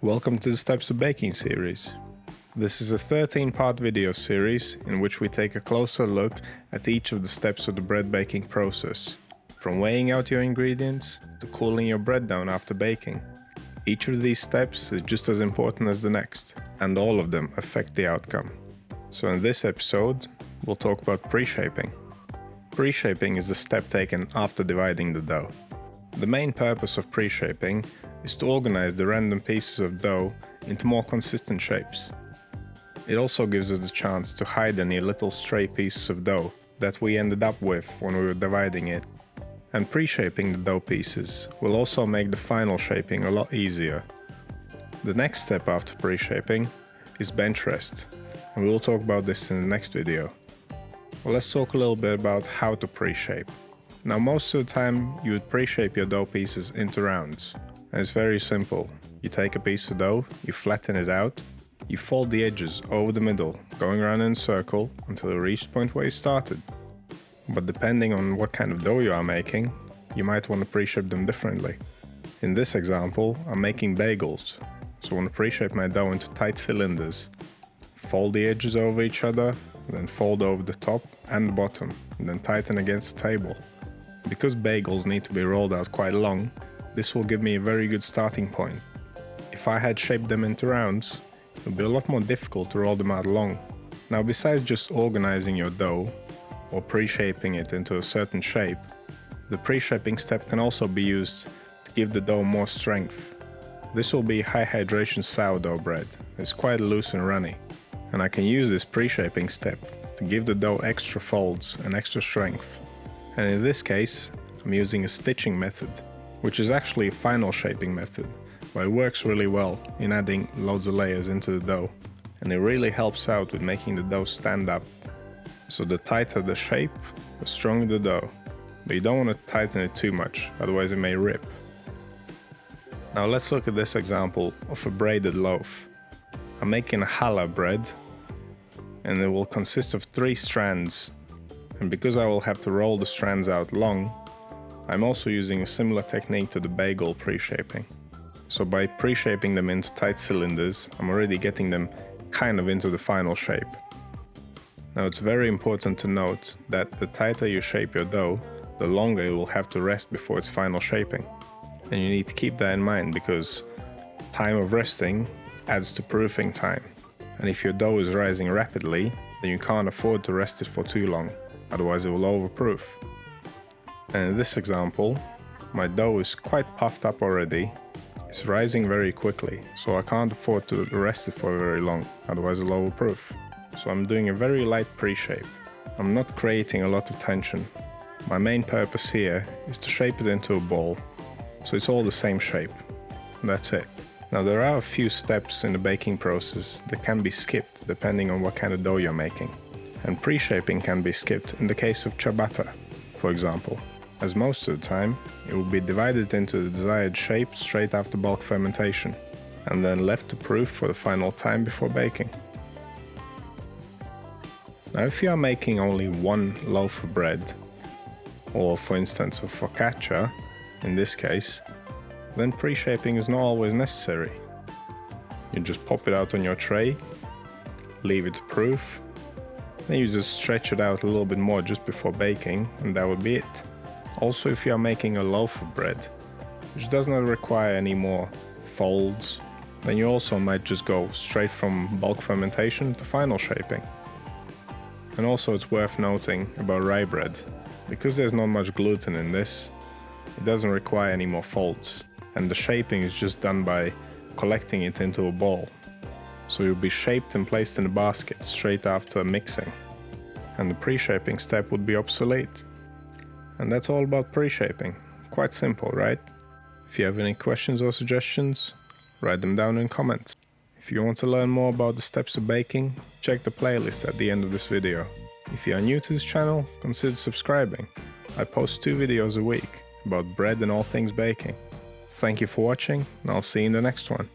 Welcome to the Steps of Baking series. This is a 13-part video series in which we take a closer look at each of the steps of the bread baking process, from weighing out your ingredients to cooling your bread down after baking. Each of these steps is just as important as the next, and all of them affect the outcome. So in this episode, we'll talk about preshaping. Preshaping is the step taken after dividing the dough. The main purpose of preshaping is to organize the random pieces of dough into more consistent shapes. It also gives us the chance to hide any little stray pieces of dough that we ended up with when we were dividing it. And preshaping the dough pieces will also make the final shaping a lot easier. The next step after preshaping is bench rest, and we will talk about this in the next video. Well, let's talk a little bit about how to preshape. Now, most of the time you would preshape your dough pieces into rounds. And it's very simple. You take a piece of dough, you flatten it out, you fold the edges over the middle, going around in a circle until you reach the point where you started. But depending on what kind of dough you are making, you might want to preshape them differently. In this example, I'm making bagels, so I want to preshape my dough into tight cylinders. Fold the edges over each other, then fold over the top and the bottom, and then tighten against the table. Because bagels need to be rolled out quite long, this will give me a very good starting point. If I had shaped them into rounds, it would be a lot more difficult to roll them out long. Now, besides just organizing your dough or pre-shaping it into a certain shape, the pre-shaping step can also be used to give the dough more strength. This will be high hydration sourdough bread. It's quite loose and runny, and I can use this pre-shaping step to give the dough extra folds and extra strength. And in this case, I'm using a stitching method, which is actually a final shaping method, but it works really well in adding loads of layers into the dough, and it really helps out with making the dough stand up. So the tighter the shape, the stronger the dough, but you don't want to tighten it too much, otherwise it may rip. Now let's look at this example of a braided loaf. I'm making a challah bread, and it will consist of 3 strands, and because I will have to roll the strands out long, I'm also using a similar technique to the bagel pre-shaping. So by pre-shaping them into tight cylinders, I'm already getting them kind of into the final shape. Now, it's very important to note that the tighter you shape your dough, the longer it will have to rest before its final shaping. And you need to keep that in mind because time of resting adds to proofing time. And if your dough is rising rapidly, then you can't afford to rest it for too long, otherwise it will overproof. And in this example, my dough is quite puffed up already. It's rising very quickly, so I can't afford to rest it for very long, otherwise it'll overproof. So I'm doing a very light pre-shape. I'm not creating a lot of tension. My main purpose here is to shape it into a ball, so it's all the same shape. And that's it. Now, there are a few steps in the baking process that can be skipped depending on what kind of dough you're making. And pre-shaping can be skipped in the case of ciabatta, for example, as most of the time it will be divided into the desired shape straight after bulk fermentation, and then left to proof for the final time before baking. Now, if you are making only one loaf of bread, or for instance a focaccia in this case, then pre-shaping is not always necessary. You just pop it out on your tray, leave it to proof, then you just stretch it out a little bit more just before baking, and that would be it. Also, if you are making a loaf of bread, which does not require any more folds, then you also might just go straight from bulk fermentation to final shaping. And also, it's worth noting about rye bread, because there's not much gluten in this, it doesn't require any more folds, and the shaping is just done by collecting it into a ball. So you'll be shaped and placed in a basket straight after mixing, and the pre-shaping step would be obsolete. And that's all about pre-shaping. Quite simple, right? If you have any questions or suggestions, write them down in comments. If you want to learn more about the steps of baking, check the playlist at the end of this video. If you are new to this channel, consider subscribing. I post 2 videos a week about bread and all things baking. Thank you for watching, and I'll see you in the next one.